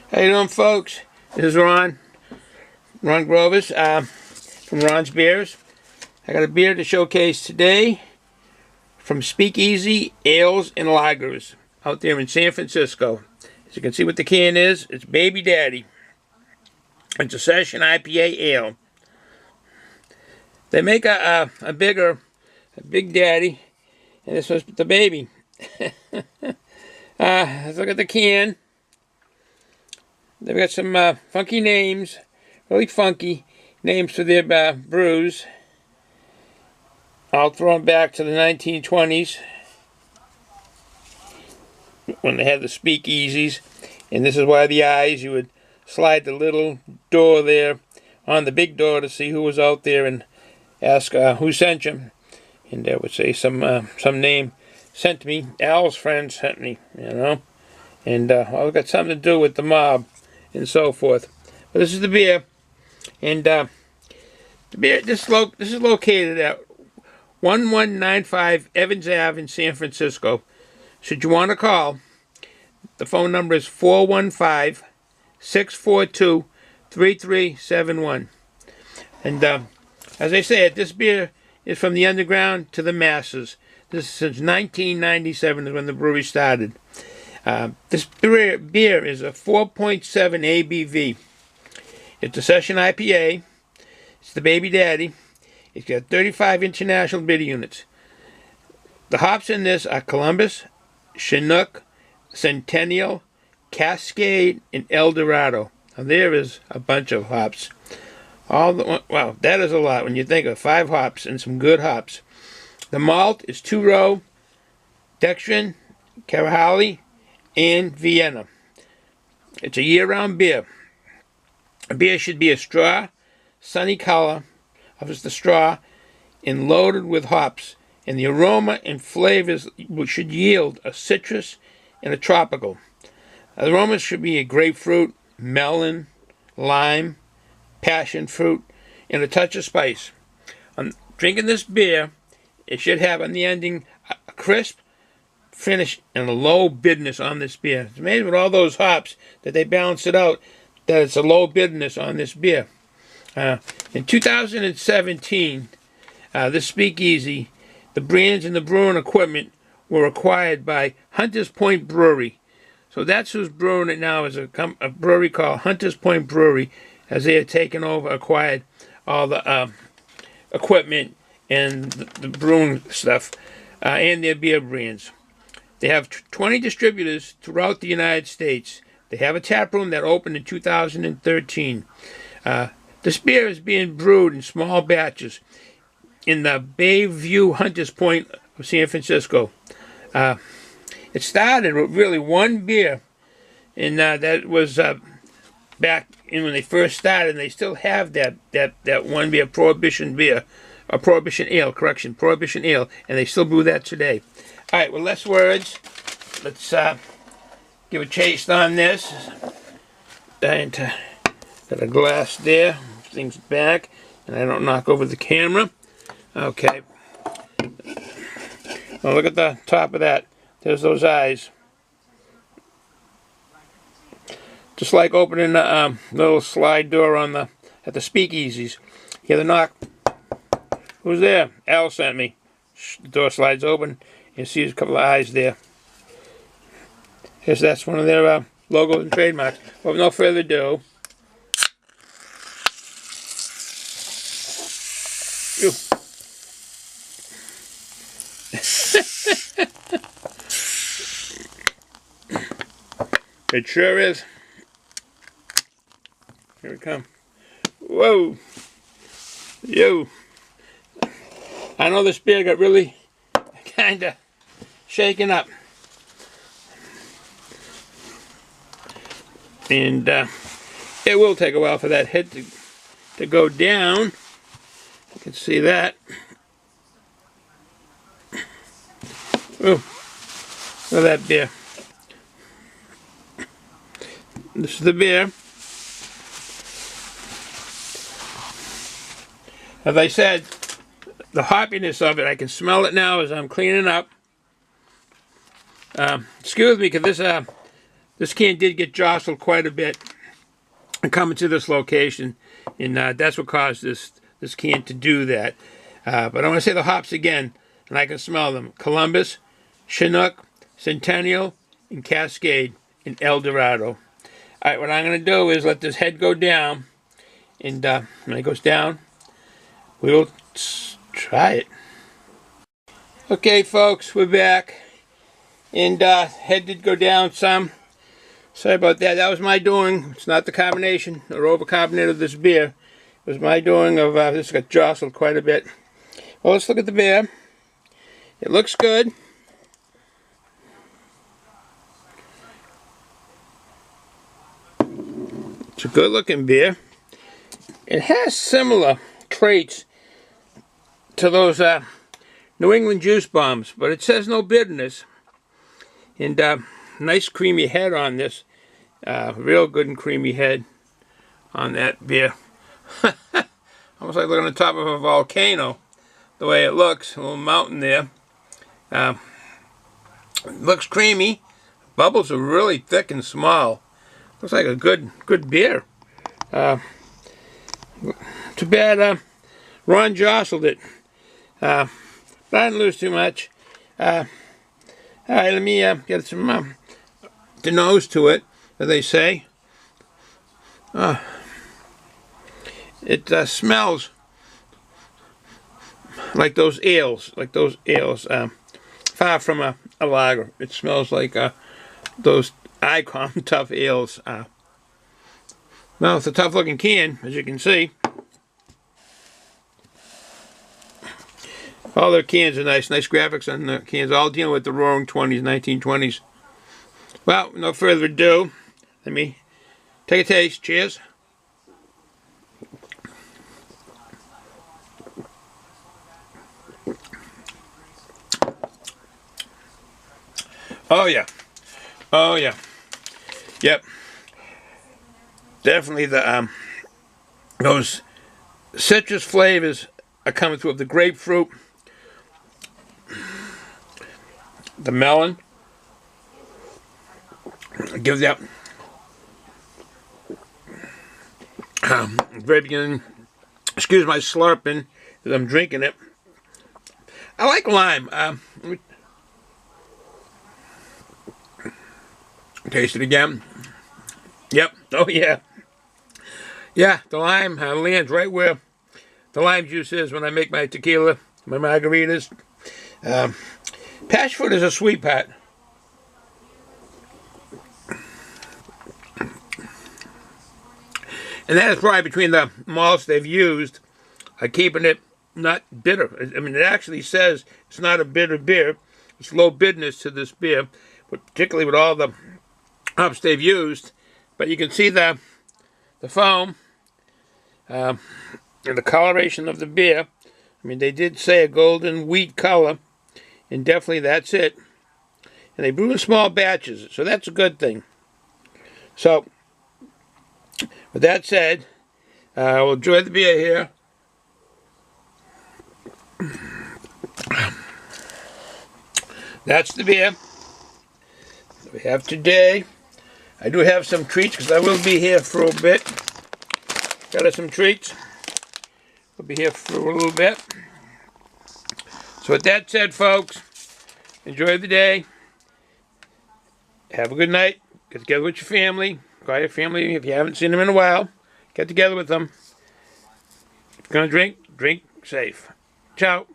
How you doing, folks? This is Ron Grovers from Ron's Beers. I got a beer to showcase today from Speakeasy Ales and Lagers out there in San Francisco. As you can see what the can is, it's Baby Daddy. It's a Session IPA ale. They make a Big Daddy, and this was the baby. Let's look at the can. They've got some funky names, really funky names for their brews. I'll throw them back to the 1920s when they had the speakeasies. And this is why the eyes, you would slide the little door there on the big door to see who was out there and ask who sent you. And they would say some name sent me. Al's friend sent me, you know. And I've got something to do with the mob and so forth. But this is the beer, and the beer. This is located at 1195 Evans Ave in San Francisco. Should you want to call, the phone number is 415-642-3371. And as I said, this beer is from the underground to the masses. This is since 1997 is when the brewery started. This beer is a 4.7 ABV. It's a Session IPA. It's the Baby Daddy. It's got 35 international bitter units. The hops in this are Columbus, Chinook, Centennial, Cascade, and El Dorado. Now there is a bunch of hops. Wow, that is a lot when you think of 5 hops and some good hops. The malt is 2-row, dextrin, Carahali, and Vienna. It's a year-round beer. A beer should be a straw, sunny color of the straw, and loaded with hops. And the aroma and flavors should yield a citrus and a tropical. The aromas should be a grapefruit, melon, lime, passion fruit, and a touch of spice. On drinking this beer, it should have on the ending a crisp finish and a low bitterness on this beer. It's amazing with all those hops that they balance it out, that it's a low bitterness on this beer. In 2017, this Speakeasy, the brands and the brewing equipment were acquired by Hunters Point Brewery. So that's who's brewing it now, is a brewery called Hunters Point Brewery, as they had taken over, acquired all the equipment and the brewing stuff and their beer brands. They have 20 distributors throughout the United States. They have a tap room that opened in 2013. This beer is being brewed in small batches in the Bayview Hunters Point of San Francisco. It started with really one beer, and that was back in when they first started, and they still have that one beer, Prohibition Ale, Prohibition Ale, and they still brew that today. All right, well, less words. Let's give a taste on this. And got a glass there. Things back, and I don't knock over the camera. Okay. Well, look at the top of that. There's those eyes. Just like opening a little slide door on at the speakeasies. Hear the knock. Who's there? Al sent me. The door slides open. You see a couple of eyes there. Guess that's one of their logos and trademarks. Well, with no further ado. It sure is. Here we come. Whoa. Yo. I know this beer got really kind of shaken up. And it will take a while for that head to go down. You can see that. Oh, look at that beer. This is the beer. As I said, the hoppiness of it, I can smell it now as I'm cleaning up. Excuse me, because this This can did get jostled quite a bit coming to this location, and that's what caused this can to do that. But I want to say the hops again, and I can smell them. Columbus, Chinook, Centennial, and Cascade, and El Dorado. All right, what I'm going to do is let this head go down, and when it goes down, we'll try it. Okay, folks, we're back, and head did go down some. Sorry about that. That was my doing. It's not the carbonation or overcarbonate of this beer. It was my doing of this got jostled quite a bit. Well, let's look at the beer. It looks good. It's a good looking beer. It has similar traits to those New England juice bombs, but it says no bitterness. And nice creamy head on this. Real good and creamy head on that beer. Almost like looking on the top of a volcano, the way it looks. A little mountain there. It looks creamy. Bubbles are really thick and small. Looks like a good beer. Too bad Ron jostled it. But I didn't lose too much. All right, let me get some the nose to it, as they say. It smells like those ales, far from a lager. It smells like those Icon tough ales. Well, it's a tough looking can, as you can see. All their cans are nice graphics on the cans, all dealing with the Roaring 20s, 1920s. Well, no further ado, let me take a taste. Cheers. Oh yeah. Oh yeah. Yep. Definitely the those citrus flavors are coming through, of the grapefruit, the melon. Give that very beginning. Excuse my slurping as I'm drinking it. I like lime. Taste it again. Yep. Oh yeah. Yeah, the lime lands right where the lime juice is when I make my tequila, my margaritas. Passion fruit is a sweet part. And that is probably between the malts they've used, keeping it not bitter. I mean, it actually says it's not a bitter beer. It's low bitterness to this beer, but particularly with all the hops they've used. But you can see the foam and the coloration of the beer. I mean, they did say a golden wheat color, and definitely that's it. And they brew in small batches, so that's a good thing. So, with that said, we'll enjoy the beer here. That's the beer we have today. I do have some treats because I will be here for a bit. Got us some treats. We'll be here for a little bit. So with that said, folks, enjoy the day. Have a good night. Get together with your family. Call your family if you haven't seen them in a while. Get together with them. If you're going to drink, drink safe. Ciao.